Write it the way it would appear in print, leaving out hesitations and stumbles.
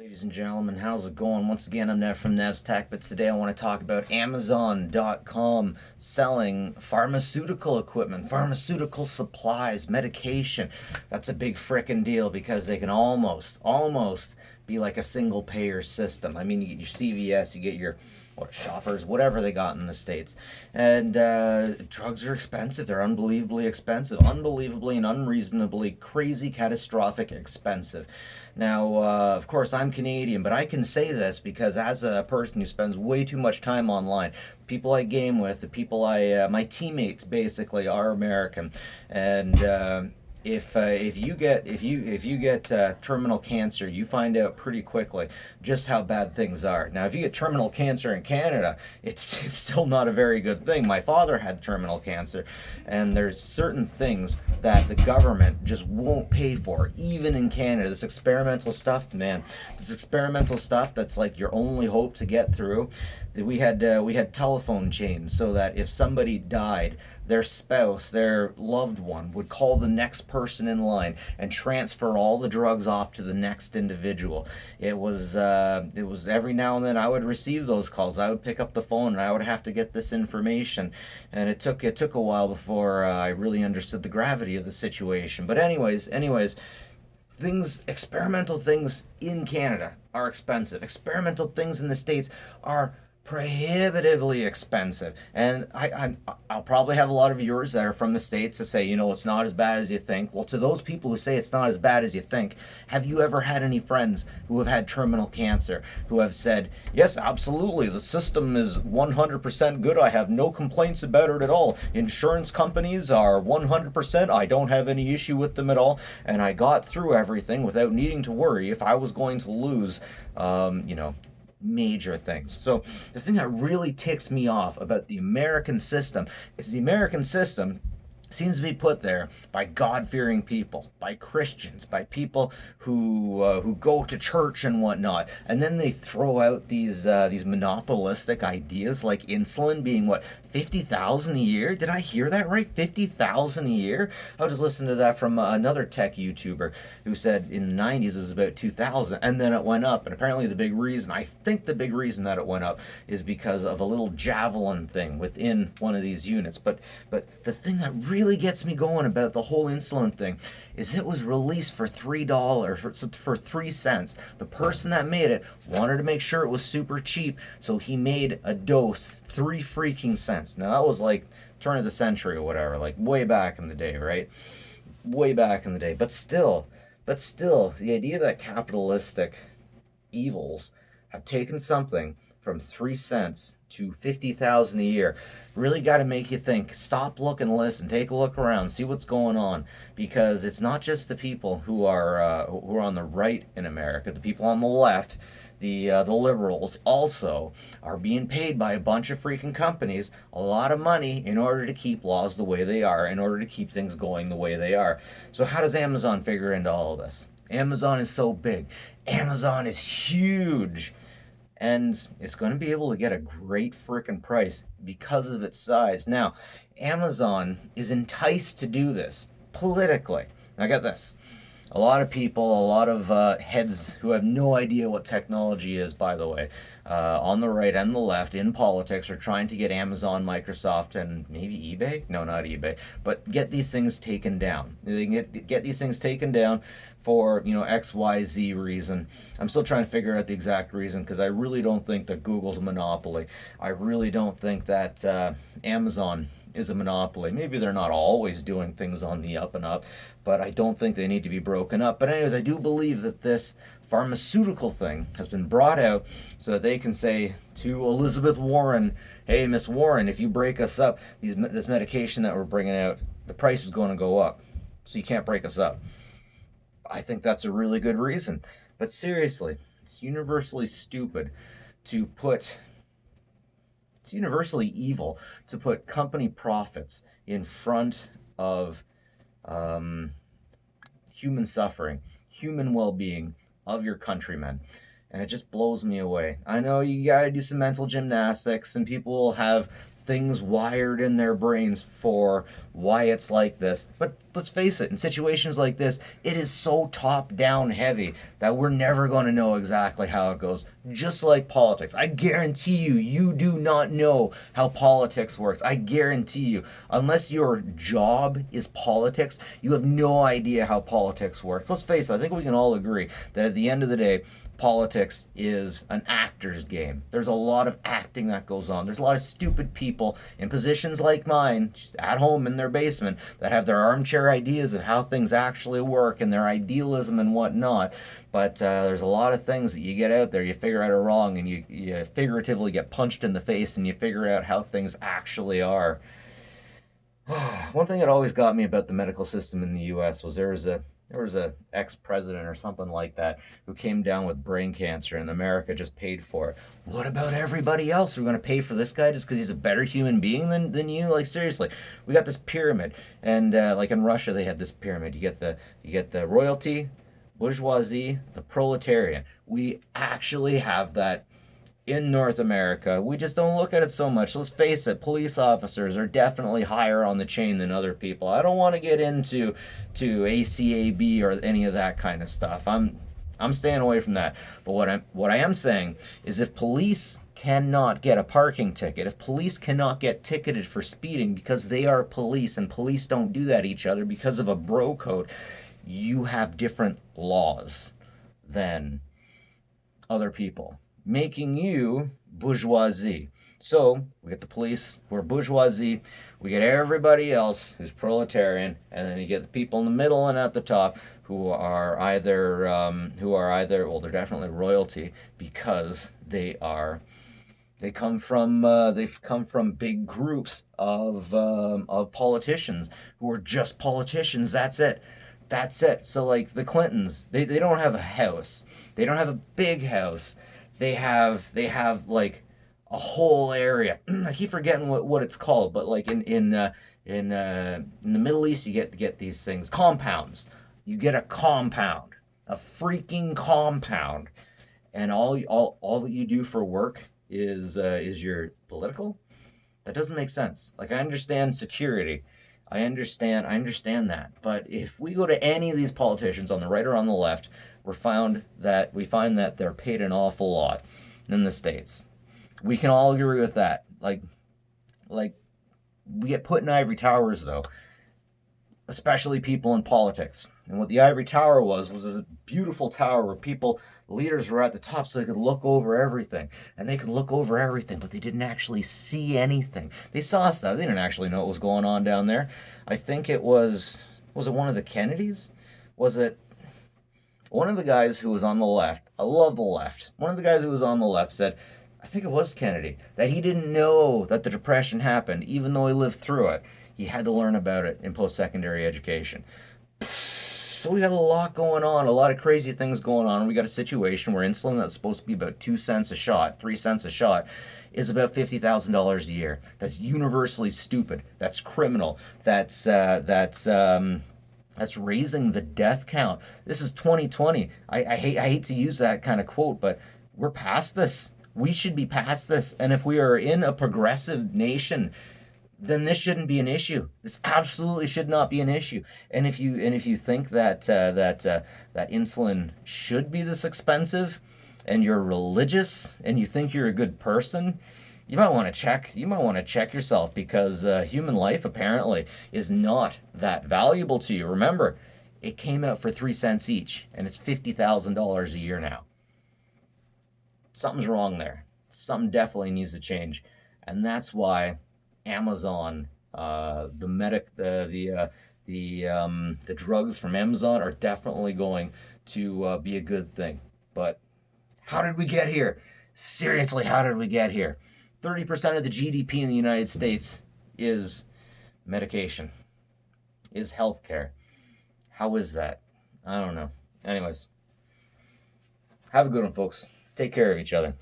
Ladies and gentlemen, how's it going? Once again, I'm Nev from Nev's Tech, but today I want to talk about Amazon.com selling pharmaceutical equipment, pharmaceutical supplies, medication. That's a big frickin' deal because they can almost be like a single payer system. I mean, you get your CVS, you get your shoppers, whatever they got in the States. And drugs are expensive. They're unbelievably expensive, unbelievably and unreasonably crazy, catastrophic expensive. Now, of course, I'm Canadian, but I can say this because as a person who spends way too much time online, the people I game with, my teammates basically are American, and if you get terminal cancer, you find out pretty quickly just how bad things are. Now, if you get terminal cancer in Canada, it's still not a very good thing. My father had terminal cancer, and there's certain things that the government just won't pay for, even in Canada. This experimental stuff, man, this experimental stuff that's like your only hope to get through. We had telephone chains so that if somebody died, their spouse, their loved one, would call the next person in line and transfer all the drugs off to the next individual. It was every now and then I would receive those calls. I would pick up the phone and I would have to get this information, and it took a while before I really understood the gravity of the situation. But anyways, experimental things in Canada are expensive. Experimental things in the States are prohibitively expensive. And I'll probably have a lot of viewers that are from the States to say, it's not as bad as you think. Well, to those people who say it's not as bad as you think, have you ever had any friends who have had terminal cancer who have said, yes, absolutely, the system is 100% good. I have no complaints about it at all. Insurance companies are 100%. I don't have any issue with them at all. And I got through everything without needing to worry if I was going to lose, major things. So the thing that really ticks me off about the American system is the American system seems to be put there by God-fearing people, by Christians, by people who go to church and whatnot, and then they throw out these monopolistic ideas like insulin being what, 50,000 a year? Did I hear that right? 50,000 a year? I was just listening to that from another tech YouTuber who said in the 90s it was about 2,000, and then it went up. And apparently I think the big reason that it went up is because of a little javelin thing within one of these units. But the thing that really gets me going about the whole insulin thing is it was released for $3, for 3 cents. The person that made it wanted to make sure it was super cheap, so he made a dose 3 freaking cents. Now that was like turn of the century or whatever, like way back in the day, right? Way back in the day. But still, the idea that capitalistic evils have taken something from 3 cents to 50,000 a year really got to make you think. Stop, look, and listen. Take a look around, see what's going on, because it's not just the people who are on the right in America. The people on the left, the liberals, also are being paid by a bunch of freaking companies a lot of money in order to keep laws the way they are, in order to keep things going the way they are. So how does Amazon figure into all of this? Amazon is so big. Amazon is huge. And it's going to be able to get a great freaking price because of its size. Now, Amazon is enticed to do this politically. Now, get this. A lot of people, a lot of heads who have no idea what technology is, by the way, on the right and the left in politics are trying to get Amazon, Microsoft, and maybe eBay? No, not eBay. But get these things taken down. They can get these things taken down for, X, Y, Z reason. I'm still trying to figure out the exact reason because I really don't think that Google's a monopoly. I really don't think that Amazon is a monopoly. Maybe they're not always doing things on the up and up, but I don't think they need to be broken up. But anyways, I do believe that this pharmaceutical thing has been brought out so that they can say to Elizabeth Warren, hey, Miss Warren, if you break us up, this medication that we're bringing out, the price is going to go up. So you can't break us up. I think that's a really good reason. But seriously, it's universally stupid to put it's universally evil to put company profits in front of human suffering, human well-being of your countrymen. And it just blows me away. I know you gotta do some mental gymnastics, and people will have things wired in their brains for why it's like this. But let's face it, in situations like this, it is so top down heavy that we're never going to know exactly how it goes. Just like politics. I guarantee you, you do not know how politics works. I guarantee you, unless your job is politics, you have no idea how politics works. Let's face it, I think we can all agree that at the end of the day, politics is an actor's game. There's a lot of acting that goes on. There's a lot of stupid people in positions like mine, just at home in their basement, that have their armchair ideas of how things actually work and their idealism and whatnot. But there's a lot of things that you get out there, you figure out are wrong, and you figuratively get punched in the face, and you figure out how things actually are. One thing that always got me about the medical system in the U.S. was there was a ex-president or something like that who came down with brain cancer, and America just paid for it. What about everybody else? We're going to pay for this guy just because he's a better human being than you? Like, seriously, we got this pyramid, and like in Russia they had this pyramid. You get the royalty, bourgeoisie, the proletariat. We actually have that in North America. We just don't look at it so much. Let's face it, police officers are definitely higher on the chain than other people. I don't want to get into ACAB or any of that kind of stuff. I'm staying away from that. But what I am saying is, if police cannot get a parking ticket, if police cannot get ticketed for speeding because they are police and police don't do that to each other because of a bro code, you have different laws than other people, making you bourgeoisie. So we get the police who are bourgeoisie, we get everybody else who's proletarian, and then you get the people in the middle and at the top who are either well, they're definitely royalty because they've come from big groups of politicians who are just politicians. That's it. So like the Clintons, they don't have a house. They don't have a big house. They have like a whole area. I keep forgetting what it's called, but like in the Middle East, you get these things, compounds. You get a compound, a freaking compound, and all that you do for work is your political. That doesn't make sense. Like, I understand security. I understand that. But if we go to any of these politicians on the right or on the left, we find that they're paid an awful lot in the States. We can all agree with that. Like we get put in ivory towers, though, especially people in politics. And what the ivory tower was this beautiful tower where leaders were at the top so they could look over everything. And they could look over everything, but they didn't actually see anything. They saw stuff. They didn't actually know what was going on down there. I think it was it one of the Kennedys? Was it one of the guys who was on the left? I love the left. One of the guys who was on the left said, I think it was Kennedy, that he didn't know that the Depression happened, even though he lived through it. He had to learn about it in post-secondary education. So we got a lot going on, a lot of crazy things going on. We got a situation where insulin that's supposed to be about 2 cents a shot, 3 cents a shot, is about $50,000 a year. That's universally stupid. That's criminal. That's raising the death count. This is 2020. I hate to use that kind of quote, but we're past this. We should be past this. And if we are in a progressive nation, then this shouldn't be an issue. This absolutely should not be an issue. And if you think that insulin should be this expensive, and you're religious, and you think you're a good person, you might want to check. You might want to check yourself, because human life apparently is not that valuable to you. Remember, it came out for 3 cents each, and it's $50,000 a year now. Something's wrong there. Something definitely needs to change, and that's why Amazon, the drugs from Amazon are definitely going to be a good thing. But how did we get here? Seriously, how did we get here? 30% of the GDP in the United States is medication, is healthcare. How is that? I don't know. Anyways, have a good one, folks. Take care of each other.